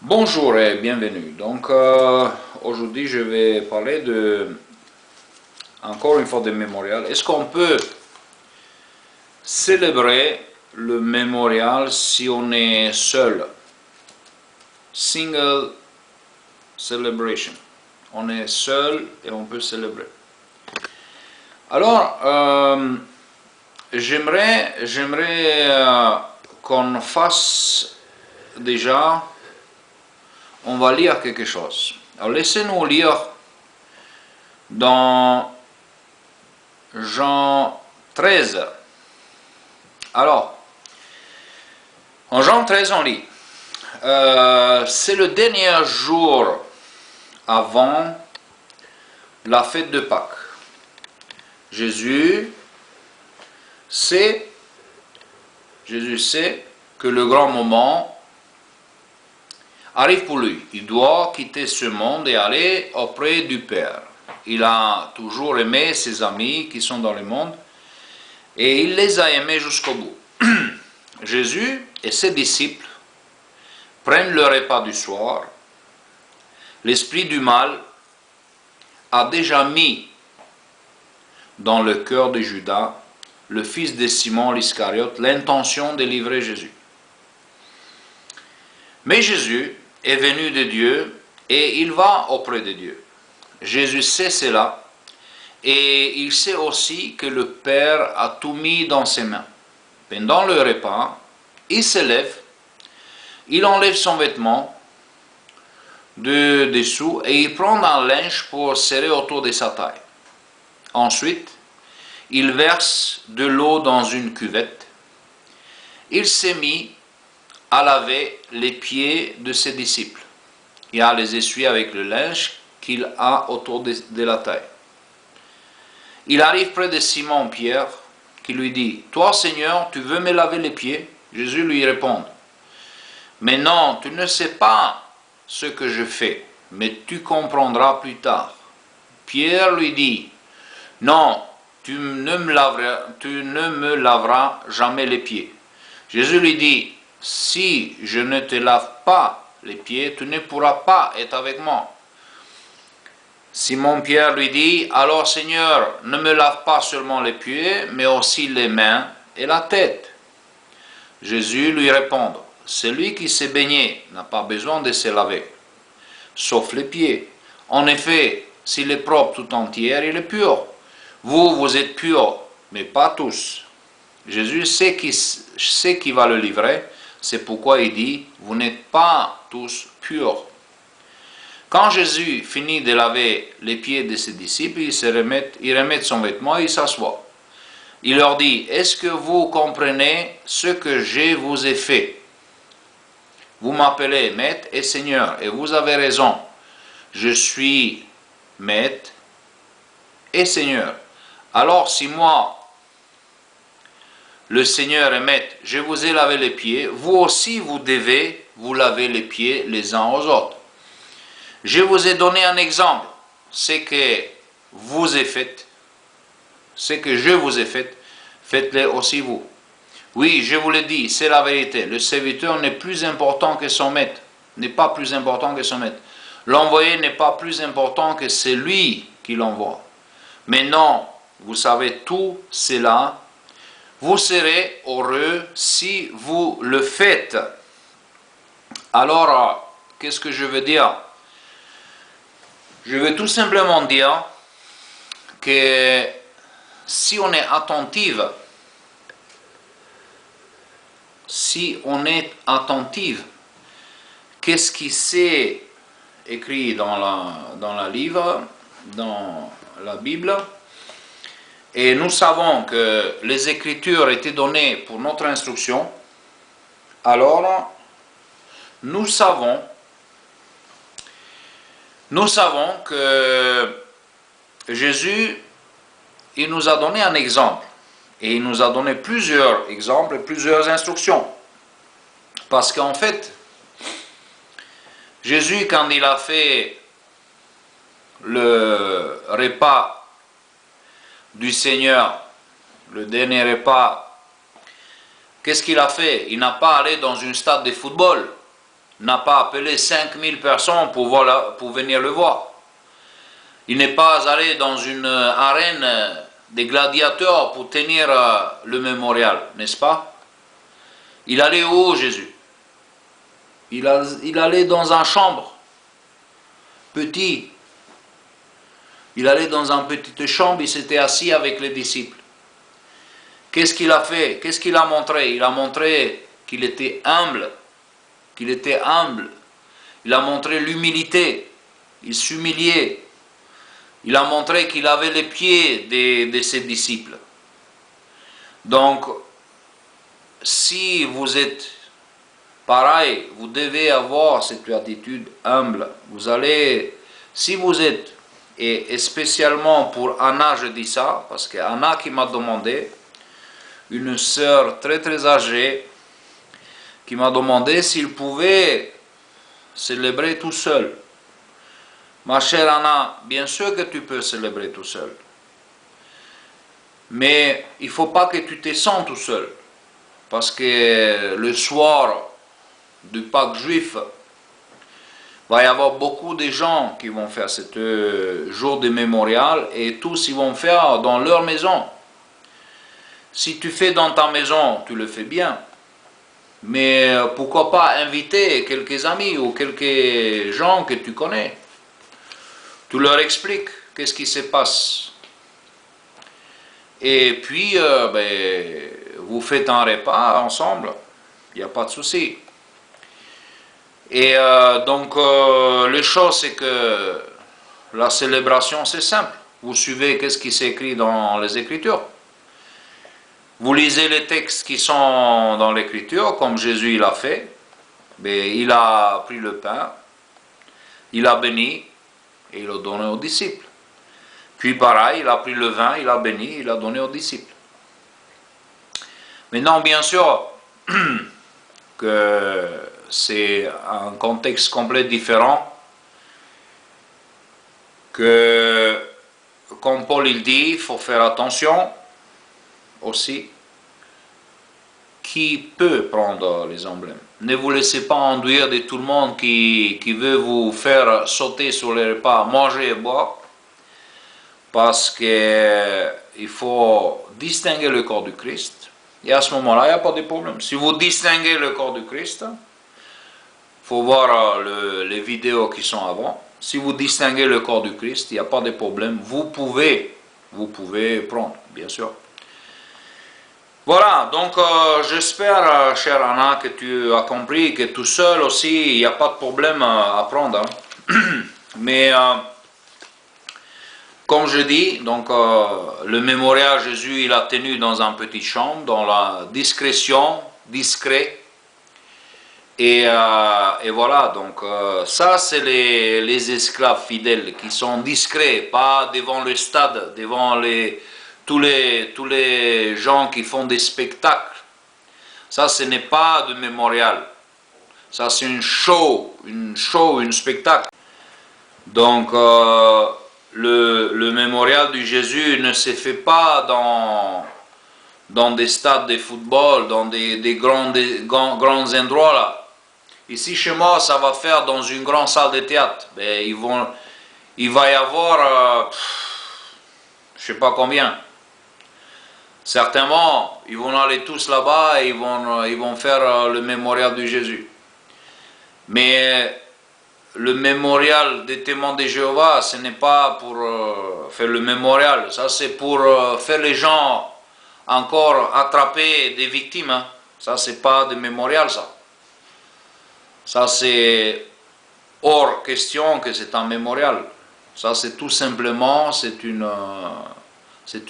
Bonjour et bienvenue. Aujourd'hui je vais parler encore une fois de mémorial. Est-ce qu'on peut célébrer le mémorial si on est seul? Single celebration. On est seul et on peut célébrer. Alors, j'aimerais qu'on fasse déjà. On va lire quelque chose. Alors laissez-nous lire dans Jean 13. Alors, en Jean 13, on lit. C'est le dernier jour avant la fête de Pâques. Jésus sait que le grand moment arrive pour lui. Il doit quitter ce monde et aller auprès du Père. Il a toujours aimé ses amis qui sont dans le monde et il les a aimés jusqu'au bout. Jésus et ses disciples prennent le repas du soir. L'esprit du mal a déjà mis dans le cœur de Judas, le fils de Simon l'Iscariote, l'intention de livrer Jésus. Mais Jésus est venu de Dieu et il va auprès de Dieu. Jésus sait cela et il sait aussi que le Père a tout mis dans ses mains. Pendant le repas, il se lève, il enlève son vêtement de dessous et il prend un linge pour serrer autour de sa taille. Ensuite, il verse de l'eau dans une cuvette. Il s'est mis à laver les pieds de ses disciples et à les essuyer avec le linge qu'il a autour de la taille. Il arrive près de Simon-Pierre qui lui dit « Toi, Seigneur, tu veux me laver les pieds ?» Jésus lui répond « Mais non, tu ne sais pas ce que je fais, mais tu comprendras plus tard. » Pierre lui dit « Non, tu ne me laveras jamais les pieds. » Jésus lui dit « Si je ne te lave pas les pieds, tu ne pourras pas être avec moi. » Simon-Pierre lui dit « Alors Seigneur, ne me lave pas seulement les pieds, mais aussi les mains et la tête. » Jésus lui répond « Celui qui s'est baigné n'a pas besoin de se laver, sauf les pieds. En effet, s'il est propre tout entier, il est pur. Vous, vous êtes purs, mais pas tous. » Jésus sait qui va le livrer, c'est pourquoi il dit « Vous n'êtes pas tous purs. » Quand Jésus finit de laver les pieds de ses disciples, il remet son vêtement et il s'assoit. Il leur dit « Est-ce que vous comprenez ce que je vous ai fait? Vous m'appelez Maître et Seigneur, et vous avez raison. Je suis Maître et Seigneur. Alors si moi, le Seigneur et Maître, je vous ai lavé les pieds, vous aussi vous devez vous laver les pieds les uns aux autres. Je vous ai donné un exemple, ce que vous ai fait, ce que je vous ai fait, faites-le aussi vous. Oui, je vous le dis, c'est la vérité. Le serviteur n'est plus important que son maître, n'est pas plus important que son maître. L'envoyé n'est pas plus important que celui qui l'envoie. Maintenant, vous savez tout cela. Vous serez heureux si vous le faites. Alors, qu'est-ce que je veux dire? Je veux tout simplement dire que si on est attentif, qu'est-ce qui s'est écrit dans la livre, dans la Bible? Et nous savons que les Écritures étaient données pour notre instruction. Alors, nous savons que Jésus, il nous a donné un exemple. Et il nous a donné plusieurs exemples, plusieurs instructions. Parce qu'en fait, Jésus, quand il a fait le repas du Seigneur, le dernier repas, qu'est-ce qu'il a fait? Il n'a pas allé dans un stade de football. n'a pas appelé 5000 personnes pour venir le voir. Il n'est pas allé dans une arène des gladiateurs pour tenir le mémorial, n'est-ce pas? Il allait où, Jésus? Il allait dans une chambre, petit. Il allait dans une petite chambre, il s'était assis avec les disciples. Qu'est-ce qu'il a fait? Qu'est-ce qu'il a montré? Il a montré qu'il était humble. Qu'il était humble. Il a montré l'humilité. Il s'humiliait. Il a montré qu'il avait les pieds de ses disciples. Donc, si vous êtes pareil, vous devez avoir cette attitude humble. Vous allez, si vous êtes, et spécialement pour Anna, je dis ça, parce que Anna qui m'a demandé, une sœur très très âgée, qui m'a demandé s'il pouvait célébrer tout seul. Ma chère Anna, bien sûr que tu peux célébrer tout seul. Mais il ne faut pas que tu te sens tout seul. Parce que le soir du Pâques juif, il va y avoir beaucoup de gens qui vont faire ce jour de mémorial et tous ils vont faire dans leur maison. Si tu fais dans ta maison, tu le fais bien. Mais pourquoi pas inviter quelques amis ou quelques gens que tu connais. Tu leur expliques qu'est-ce qui se passe. Et puis, vous faites un repas ensemble. Il n'y a pas de souci. Et donc, les choses, c'est que la célébration, c'est simple. Vous suivez qu'est-ce qui s'écrit dans les Écritures. Vous lisez les textes qui sont dans l'Écriture, comme Jésus il a fait. Mais il a pris le pain, il a béni, et il l'a donné aux disciples. Puis pareil, il a pris le vin, il a béni, il l'a donné aux disciples. Maintenant, bien sûr, que c'est un contexte complètement différent, que, comme Paul il dit, il faut faire attention aussi, qui peut prendre les emblèmes. Ne vous laissez pas enduire de tout le monde qui veut vous faire sauter sur les repas, manger et boire, parce qu'il faut distinguer le corps du Christ, et à ce moment-là, il n'y a pas de problème. Si vous distinguez le corps du Christ, il faut voir les vidéos qui sont avant. Si vous distinguez le corps du Christ, il n'y a pas de problème. Vous pouvez prendre, bien sûr. Voilà, donc j'espère, chère Anna, que tu as compris que tout seul aussi, il n'y a pas de problème à prendre. Hein. Mais, comme je dis, donc, le mémorial Jésus, il a tenu dans une petite chambre, dans la discrétion, discret. Et voilà, donc ça c'est les esclaves fidèles qui sont discrets, pas devant le stade, devant tous les gens qui font des spectacles. Ça, ce n'est pas de mémorial. Ça, c'est un spectacle. Donc, le mémorial du Jésus ne se fait pas dans des stades de football, dans des grands endroits là. Ici, chez moi, ça va faire dans une grande salle de théâtre. Mais il va y avoir, je ne sais pas combien. Certainement, ils vont aller tous là-bas et ils vont faire le mémorial de Jésus. Mais le mémorial des témoins de Jéhovah, ce n'est pas pour faire le mémorial. Ça, c'est pour faire les gens encore attraper des victimes. Hein. Ça, c'est pas de mémorial, ça. Ça, c'est hors question que c'est un mémorial. Ça, c'est tout simplement, c'est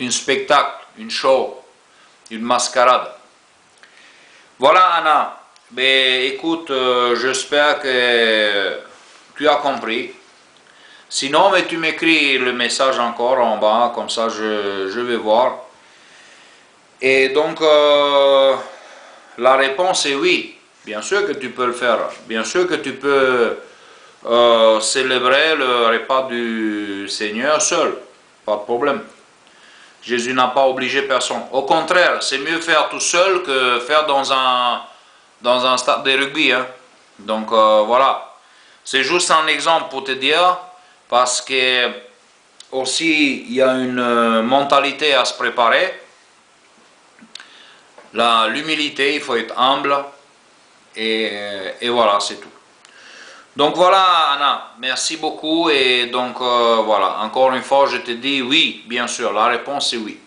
un spectacle, une show, une mascarade. Voilà, Anna. Mais écoute, j'espère que tu as compris. Sinon, mais tu m'écris le message encore en bas, comme ça je vais voir. Et donc, la réponse est oui. Bien sûr que tu peux le faire. Bien sûr que tu peux célébrer le repas du Seigneur seul. Pas de problème. Jésus n'a pas obligé personne. Au contraire, c'est mieux faire tout seul que faire dans un stade de rugby. Hein. Donc voilà, c'est juste un exemple pour te dire, parce que aussi il y a une mentalité à se préparer. L'humilité, il faut être humble, et voilà, c'est tout. Donc voilà Anna, merci beaucoup, et donc voilà, encore une fois je te dis oui, bien sûr, la réponse est oui.